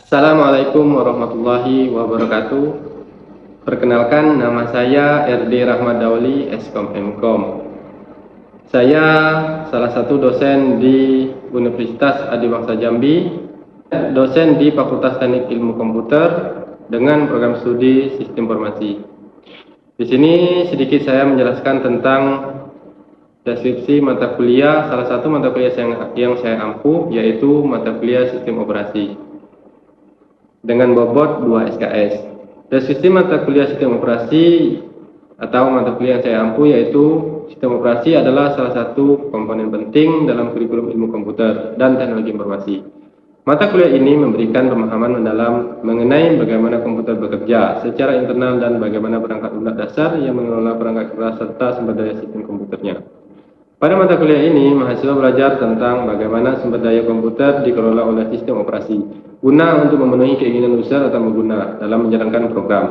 Assalamualaikum warahmatullahi wabarakatuh. Perkenalkan, nama saya RD Rahmat Dauli, Eskom Mkom. Saya salah satu dosen di Universitas Adiwangsa Jambi, dosen di Fakultas Teknik Ilmu Komputer dengan program studi Sistem Informasi. Di sini sedikit saya menjelaskan tentang deskripsi mata kuliah, salah satu mata kuliah yang saya ampuh, yaitu mata kuliah Sistem Operasi dengan bobot 2 SKS. Deskripsi mata kuliah Sistem Operasi atau mata kuliah yang saya ampuh yaitu Sistem Operasi adalah salah satu komponen penting dalam kurikulum ilmu komputer dan teknologi informasi. Mata kuliah ini memberikan pemahaman mendalam mengenai bagaimana komputer bekerja secara internal dan bagaimana perangkat lunak dasar yang mengelola perangkat keras serta sumber daya sistem komputernya. Pada mata kuliah ini, mahasiswa belajar tentang bagaimana sumber daya komputer dikelola oleh sistem operasi, guna untuk memenuhi keinginan user atau pengguna dalam menjalankan program.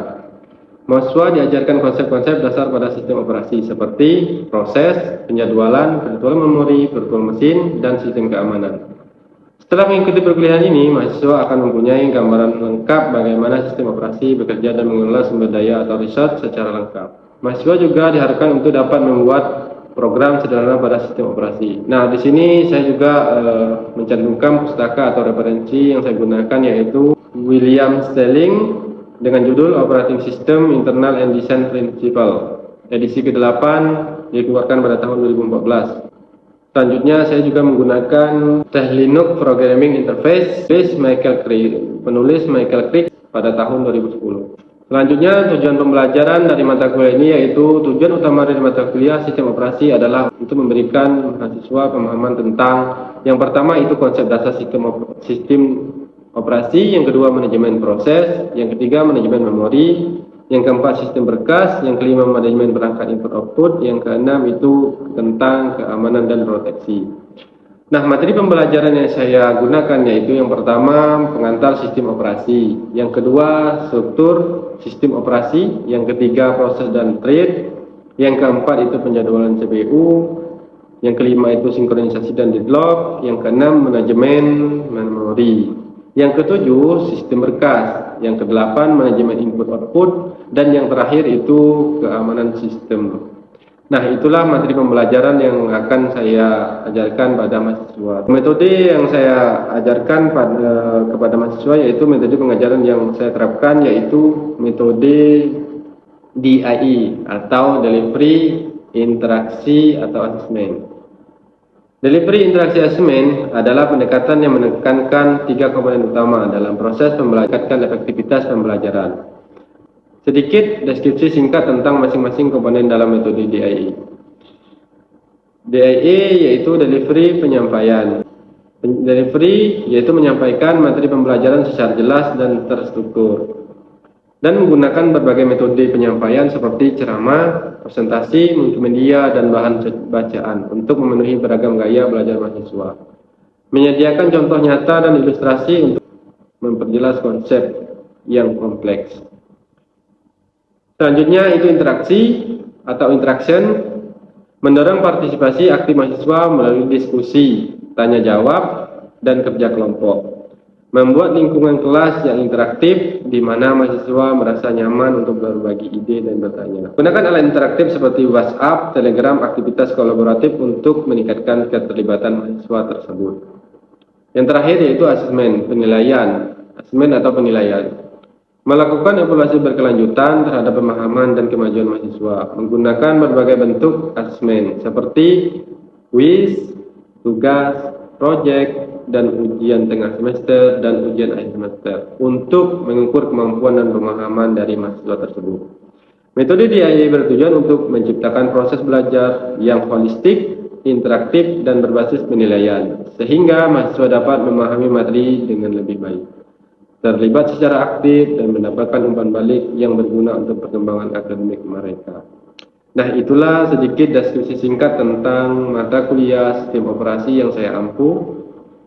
Mahasiswa diajarkan konsep-konsep dasar pada sistem operasi seperti proses, penjadwalan, virtual memori, virtual mesin, dan sistem keamanan. Setelah mengikuti perkuliahan ini, mahasiswa akan mempunyai gambaran lengkap bagaimana sistem operasi bekerja dan mengelola sumber daya atau riset secara lengkap. Mahasiswa juga diharapkan untuk dapat membuat program sederhana pada sistem operasi. Nah, di sini saya juga mencantumkan pustaka atau referensi yang saya gunakan yaitu William Stelling dengan judul Operating System Internal and Design Principle, edisi ke-8 dikeluarkan pada tahun 2014. Selanjutnya saya juga menggunakan Linux Programming Interface, penulis Michael Crick pada tahun 2010. Selanjutnya, tujuan pembelajaran dari mata kuliah ini yaitu tujuan utama dari mata kuliah sistem operasi adalah untuk memberikan mahasiswa pemahaman tentang yang pertama itu konsep dasar sistem operasi, yang kedua manajemen proses, yang ketiga manajemen memori, yang keempat sistem berkas, yang kelima manajemen perangkat input output, yang keenam itu tentang keamanan dan proteksi. Nah, materi pembelajaran yang saya gunakan yaitu yang pertama pengantar sistem operasi, yang kedua struktur sistem operasi, yang ketiga proses dan thread, yang keempat itu penjadwalan CPU, yang kelima itu sinkronisasi dan deadlock, yang keenam manajemen memori, yang ketujuh sistem berkas, yang kedelapan manajemen input output, dan yang terakhir itu keamanan sistem. Nah, itulah materi pembelajaran yang akan saya ajarkan pada mahasiswa. Metode yang saya ajarkan kepada mahasiswa yaitu metode pengajaran yang saya terapkan yaitu metode DIE atau Delivery Interaksi atau Assessment. Delivery Interaksi Assessment adalah pendekatan yang menekankan 3 komponen utama dalam proses meningkatkan efektivitas pembelajaran. Sedikit deskripsi singkat tentang masing-masing komponen dalam metode DIE. DIE yaitu delivery penyampaian. Delivery yaitu menyampaikan materi pembelajaran secara jelas dan terstruktur. Dan menggunakan berbagai metode penyampaian seperti ceramah, presentasi, multimedia, dan bahan bacaan untuk memenuhi beragam gaya belajar mahasiswa. Menyediakan contoh nyata dan ilustrasi untuk memperjelas konsep yang kompleks. Selanjutnya itu interaksi atau interaction, mendorong partisipasi aktif mahasiswa melalui diskusi, tanya jawab, dan kerja kelompok. Membuat lingkungan kelas yang interaktif di mana mahasiswa merasa nyaman untuk berbagi ide dan bertanya. Gunakan alat interaktif seperti WhatsApp, Telegram, aktivitas kolaboratif untuk meningkatkan keterlibatan mahasiswa tersebut. Yang terakhir yaitu asesmen, asesmen atau penilaian. Melakukan evaluasi berkelanjutan terhadap pemahaman dan kemajuan mahasiswa menggunakan berbagai bentuk asesmen seperti kuis, tugas, proyek, dan ujian tengah semester dan ujian akhir semester untuk mengukur kemampuan dan pemahaman dari mahasiswa tersebut. Metode DIE bertujuan untuk menciptakan proses belajar yang holistik, interaktif, dan berbasis penilaian sehingga mahasiswa dapat memahami materi dengan lebih baik, terlibat secara aktif, dan mendapatkan umpan balik yang berguna untuk perkembangan akademik mereka. Nah, itulah sedikit deskripsi singkat tentang mata kuliah sistem operasi yang saya ampuh.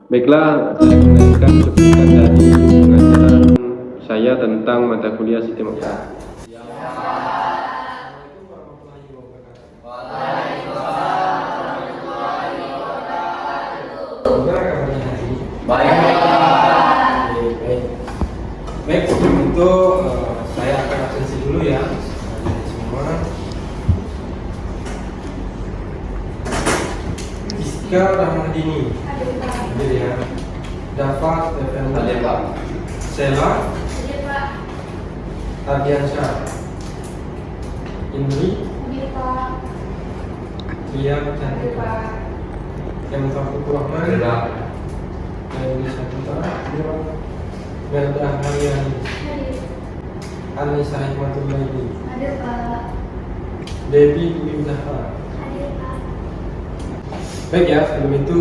Baiklah, saya menaikkan cuplikan dari pengajaran saya tentang mata kuliah sistem operasi. Baik. Baik, sebelum itu saya akan absensi dulu ya semua. Iska Rahmadini, hadir ya. Dafa Stefan, Hadir, Pak. Sela, Hadir, Pak. Ardiansyah, Indri, Hadir, Pak. Ia Hadir, Cantika, Pak. yang Taufikur Rahman, Hadir, Pak. Dewi Saputra, Melda Haryani, Hadir. Anissa Hikmatullahi, Hadir, Pak. Devi Dwi Zahra. Hadir, Pak. Baik ya, sebelum itu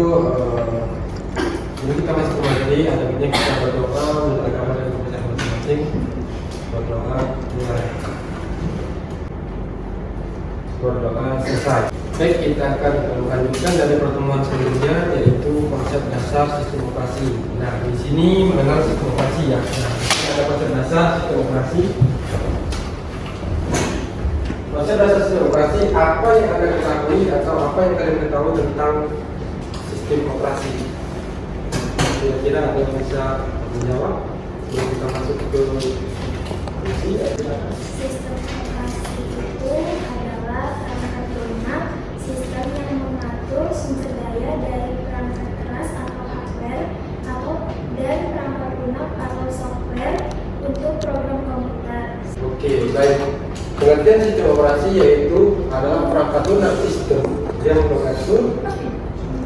kita masih kembali, ada baiknya kita berdoa menurut agama dan kepercayaan masing-masing. Berdoa mulai. Berdoa selesai. Baik, kita akan melanjutkan dari pertemuan sebelumnya, yaitu konsep dasar sistem operasi. Nah, di sini mengenal sistem operasi ya. Nah, ini ada konsep dasar sistem operasi. Konsep dasar sistem operasi, apa yang Anda ketahui atau apa yang kalian ketahui tentang sistem operasi? Kira-kira ada yang bisa menjawab sebelum kita masuk ke fungsi? Sistem operasi itu adalah perangkat lunak sistem yang mengatur sumber daya dari perangkat keras atau hardware atau dari perangkat lunak atau software untuk program komputer. Oke, baik. Pengertian sistem operasi yaitu adalah perangkat lunak sistem yang mengatur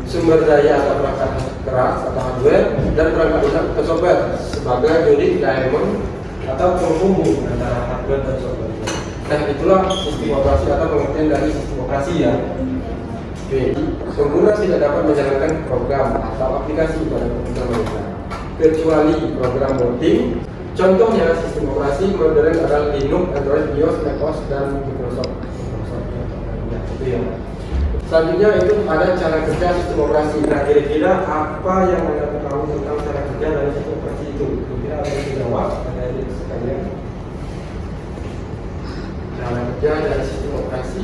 sumber daya atau perangkat keras atau hardware dan perangkat lunak atau software sebagai unit diamond atau penghubung antara hardware dan software. Nah, itulah sistem operasi atau pengertian dari sistem operasi ya. Oke, pengguna tidak dapat menjalankan program atau aplikasi pada komputer mereka kecuali program booting. Contohnya sistem operasi modern adalah Linux, Android, iOS, macOS, dan Microsoft. Itu ya. Selanjutnya itu ada cara kerja sistem operasi. Nah, kira-kira apa yang Anda ketahui tentang cara kerja dari sistem operasi itu? Kira-kira ada yang dijawab? Ada yang sekalian? Cara kerja dari sistem operasi.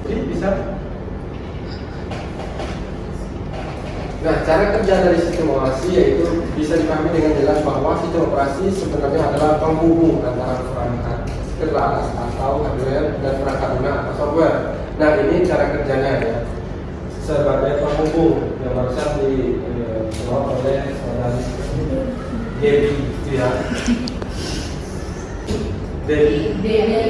Jadi bisa. Nah, cara kerja dari sistem operasi yaitu bisa dipahami dengan jelas bahwa sistem operasi sebenarnya adalah penghubung antara perangkat keras atau hardware dan perangkat lunak atau software. Nah, ini cara kerjanya ya, sebagai penghubung yang barusan dijawab oleh saudari Devi itu ya. Devi.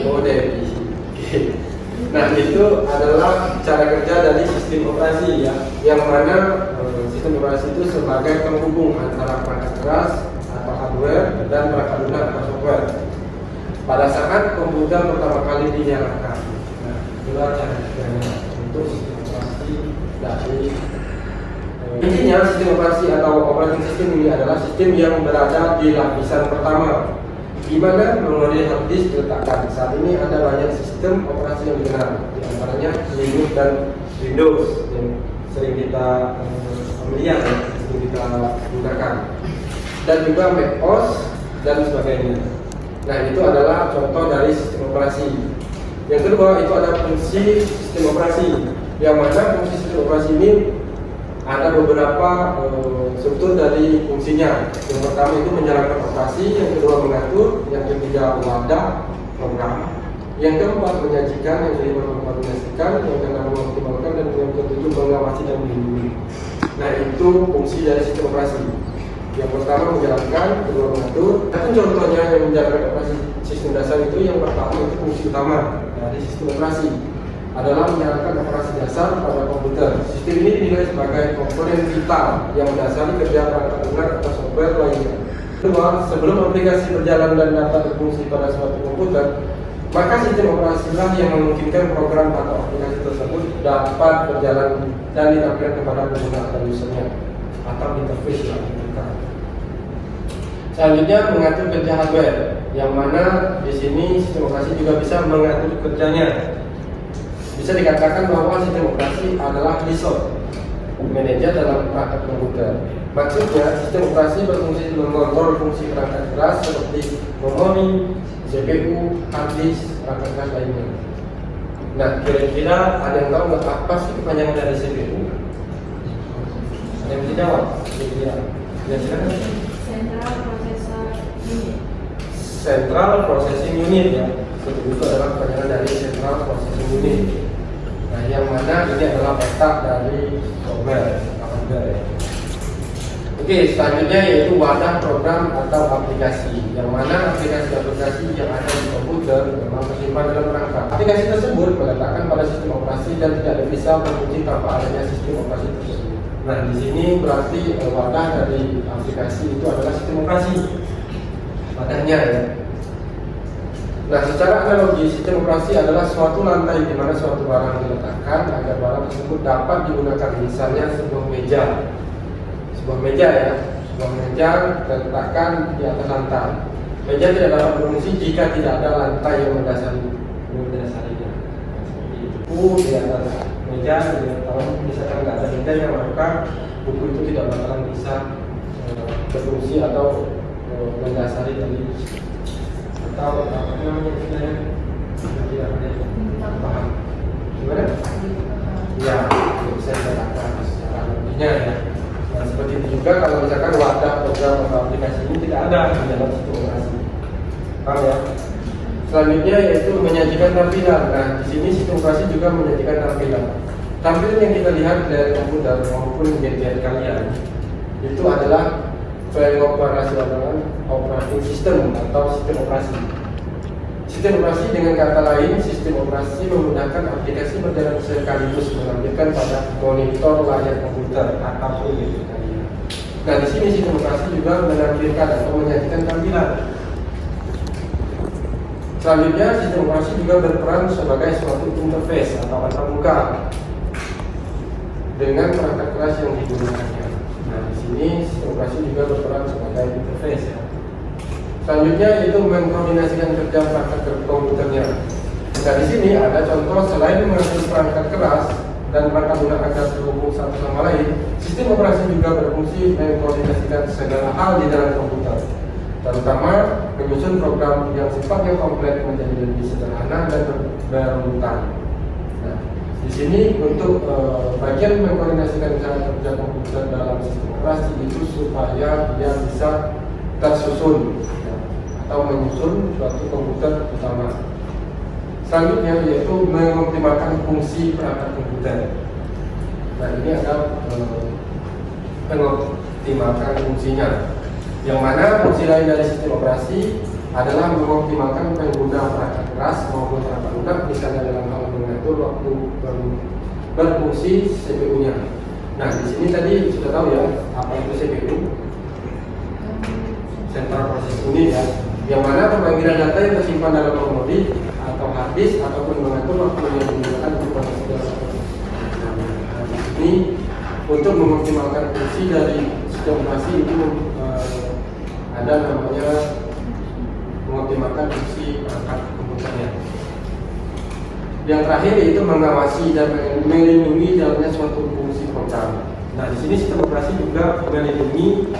Oh, Devi. Oke. Nah, itu adalah cara kerja dari sistem operasi ya, yang mana sistem operasi itu sebagai penghubung antara perangkat keras atau hardware dan perangkat lunak atau software pada saat komputer pertama kali dinyalakan. Nah, itulah cara kerjanya untuk sistem operasi dari intinya sistem operasi atau operating system ini adalah sistem yang berada di lapisan pertama, di mana memori hard disk diletakkan. Saat ini ada banyak sistem operasi yang dikenal, di antaranya Linux dan Windows yang sering kita familiar, sering kita gunakan, dan juga macOS dan sebagainya. Nah, itu adalah contoh dari sistem operasi. Yang kedua itu ada fungsi sistem operasi, yang mana fungsi sistem operasi ini ada beberapa struktur dari fungsinya. Yang pertama itu menjalankan operasi, yang kedua mengatur, yang ketiga wadah program, yang keempat menyajikan, yang kelima mengkoordinasikan, yang keenam mengoptimalkan, dan yang ketujuh mengawasi dan melindungi. Nah, itu fungsi dari sistem operasi. Yang pertama menjalankan, kedua mengatur. Tapi contohnya yang menjalankan operasi sistem dasar itu yang pertama itu fungsi utama dari sistem operasi adalah menjalankan operasi dasar pada komputer. Sistem ini dinilai sebagai komponen vital yang mendasari kerja perangkat lunak atau software lainnya. Kedua, sebelum aplikasi berjalan dan dapat berfungsi pada suatu komputer, maka sistem operasi lah yang memungkinkan program atau aplikasi tersebut dapat berjalan dan ditampilkan kepada pengguna atau usernya atau interface lah. Selanjutnya mengatur kerja hardware, yang mana di sini sistem operasi juga bisa mengatur kerjanya. Bisa dikatakan bahwa sistem operasi adalah resource manager dalam perangkat komputer. Maksudnya sistem operasi berfungsi mengontrol fungsi perangkat keras seperti memori, CPU, hard disk, perangkat keras lainnya. Nah, kira-kira ada yang tahu nggak apa sih kepanjangan dari CPU? Ada yang bisa jawab? Kira-kira. Ya, silakan. Central Processing Unit ya. Itu adalah kepanjangan dari Central Processing Unit. Nah, yang mana ini adalah peta dari software atau hardware ya. Oke, selanjutnya yaitu wadah program atau aplikasi, yang mana aplikasi-aplikasi yang ada di komputer memang tersimpan dalam perangkat. Aplikasi tersebut meletakkan pada sistem operasi dan tidak bisa berfungsi tanpa adanya sistem operasi tersebut. Nah, di sini berarti wadah dari aplikasi itu adalah sistem operasi. Wadahnya ya. Nah, secara analogi sistem operasi adalah suatu lantai di mana suatu barang diletakkan agar barang tersebut dapat digunakan, misalnya sebuah meja. Sebuah meja ya, sebuah meja diletakkan di atas lantai. Meja tidak dapat berfungsi jika tidak ada lantai yang mendasarinya. Seperti buku di atas meja, kalau misalkan nggak ada meja, maka buku itu tidak bakalan bisa berfungsi atau mendasari dari atau apa namanya istilahnya tidak ada paham gimana? Ya, bisa dikatakan secara lebihnya ya. Nah, seperti itu juga kalau misalkan wadah program atau aplikasi ini tidak ada di dalam sistem operasi. Paham ya? Selanjutnya yaitu menyajikan tampilan. Nah, di sini sistem operasi juga menyajikan tampilan. Tampilan yang kita lihat dari komputer maupun gadget kalian itu adalah pengoperasional operating system atau sistem operasi. Sistem operasi dengan kata lain, sistem operasi memudahkan aplikasi berjalan sekaligus menampilkan pada monitor layar komputer ataupun gadget kalian. Nah, di sini sistem operasi juga menampilkan atau menyajikan tampilan. Selanjutnya, sistem operasi juga berperan sebagai suatu interface atau antarmuka dengan perangkat keras yang digunakannya. Nah, di sini sistem operasi juga berperan sebagai interface ya. Selanjutnya itu mengkoordinasikan kerja perangkat komputernya. Nah, di sini ada contoh selain mengatur perangkat keras dan perangkat lunak agar terhubung satu sama lain, sistem operasi juga berfungsi mengkoordinasikan segala hal di dalam komputer, terutama menyusun program yang sifatnya kompleks menjadi lebih sederhana dan berurutan. Nah, di sini untuk bagian mengkoordinasikan cara kerja komputer dalam sistem operasi itu supaya dia bisa tersusun ya, atau menyusun suatu komputer utama. Selanjutnya yaitu mengoptimalkan fungsi perangkat komputer. Nah, ini ada mengoptimalkan fungsinya, yang mana fungsi lain dari sistem operasi adalah mengoptimalkan pengguna perangkat keras maupun perangkat lunak, misalnya dalam hal mengatur waktu berfungsi CPU-nya. Nah, di sini tadi sudah tahu ya apa itu CPU, Central Processing Unit ya, yang mana pemanggilan data yang tersimpan dalam memori atau hard disk ataupun mengatur waktu yang digunakan untuk proses data. Ini untuk mengoptimalkan fungsi dari sistem operasi itu ada namanya mengoptimalkan fungsi perangkat komputernya. Yang terakhir yaitu mengawasi dan melindungi jalannya suatu fungsi program. Nah, di sini sistem operasi juga melindungi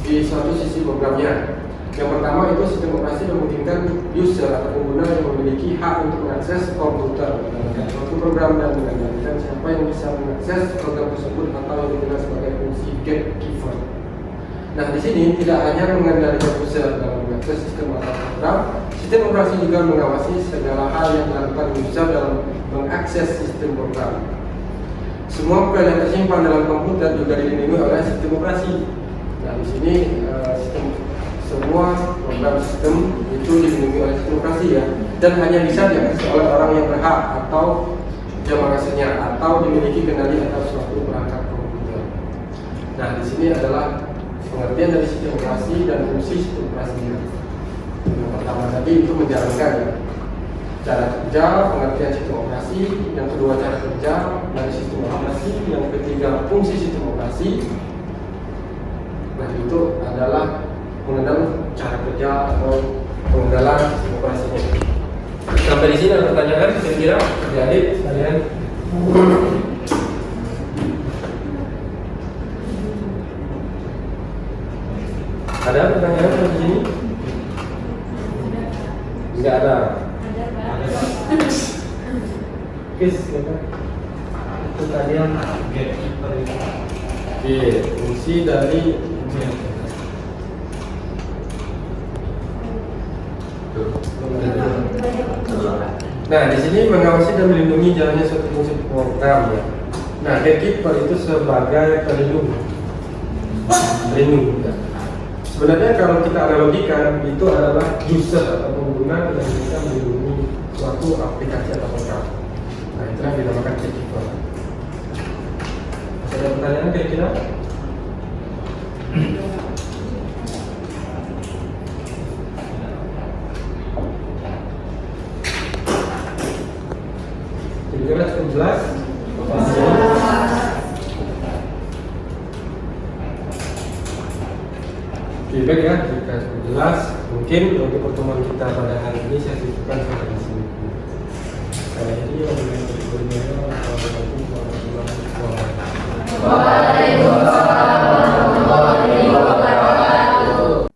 di suatu sisi programnya. Yang pertama itu sistem operasi memungkinkan user atau pengguna yang memiliki hak untuk mengakses komputer menggunakan suatu program dan mengendalikan siapa yang bisa mengakses program tersebut atau yang dikenal sebagai fungsi gatekeeper. Nah, di sini tidak hanya mengendalikan user dalam mengakses sistem atau program, sistem operasi juga mengawasi segala hal yang dilakukan user dalam mengakses sistem program. Semua file yang tersimpan dalam komputer juga dilindungi oleh sistem operasi. Nah, di sini semua program sistem itu dilindungi oleh sistem operasi ya, dan hanya bisa diakses oleh orang yang berhak atau yang mengaksesnya atau dimiliki kendali atas suatu perangkat komputer. Nah, di sini adalah pengertian dari sistem operasi dan fungsi sistem operasinya. Yang pertama tadi itu menjalankan ya, cara kerja, pengertian sistem operasi. Yang kedua cara kerja dari sistem operasi. Yang ketiga fungsi sistem operasi. Nah, itu adalah mengenal cara kerja atau pengenalan sistem operasinya. Sampai di sini ada pertanyaan kira-kira adik-adik sekalian? Ada pertanyaan di sini? Tidak ada. Oke, silakan. Itu tadi yang gatekeeper itu. Oke, fungsi dari Nah, di sini mengawasi dan melindungi jalannya suatu fungsi program ya. Nah, gatekeeper itu sebagai pelindung. Ya. Sebenarnya kalau kita analogikan itu adalah user atau pengguna yang bisa melindungi suatu aplikasi atau program. Nah, itulah dinamakan gatekeeper. Ada pertanyaan kira-kira? Kira-kira cukup jelas? Oke, baik ya, jika sudah jelas, mungkin untuk pertemuan kita pada hari ini saya cukupkan sampai di sini. Saya ini wabillahi taufiq wal hidayah. Wassalamualaikum warahmatullahi wabarakatuh.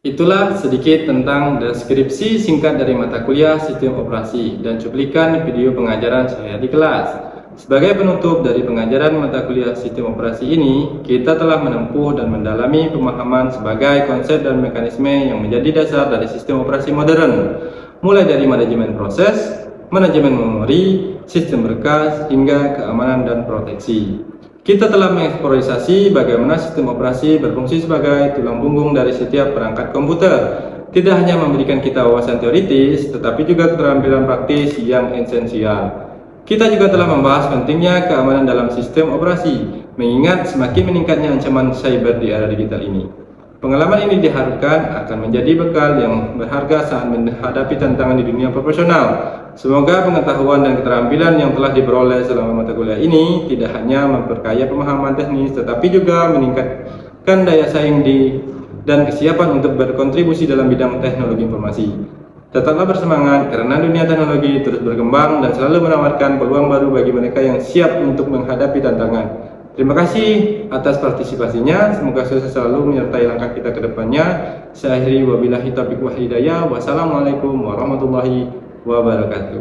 Itulah sedikit tentang deskripsi singkat dari mata kuliah Sistem Operasi dan cuplikan video pengajaran saya di kelas. Sebagai penutup dari pengajaran mata kuliah Sistem Operasi ini, kita telah menempuh dan mendalami pemahaman sebagai konsep dan mekanisme yang menjadi dasar dari sistem operasi modern, mulai dari manajemen proses, manajemen memori, sistem berkas, hingga keamanan dan proteksi. Kita telah mengeksplorasi bagaimana sistem operasi berfungsi sebagai tulang punggung dari setiap perangkat komputer. Tidak hanya memberikan kita wawasan teoritis, tetapi juga keterampilan praktis yang esensial. Kita juga telah membahas pentingnya keamanan dalam sistem operasi, mengingat semakin meningkatnya ancaman cyber di era digital ini. Pengalaman ini diharapkan akan menjadi bekal yang berharga saat menghadapi tantangan di dunia profesional. Semoga pengetahuan dan keterampilan yang telah diperoleh selama mata kuliah ini tidak hanya memperkaya pemahaman teknis, tetapi juga meningkatkan daya saing dan kesiapan untuk berkontribusi dalam bidang teknologi informasi. Tetaplah bersemangat karena dunia teknologi terus berkembang dan selalu menawarkan peluang baru bagi mereka yang siap untuk menghadapi tantangan. Terima kasih atas partisipasinya. Semoga sukses selalu menyertai langkah kita ke depannya. Saya akhiri wabillahi taufiq wal hidayah. Wassalamualaikum warahmatullahi wabarakatuh.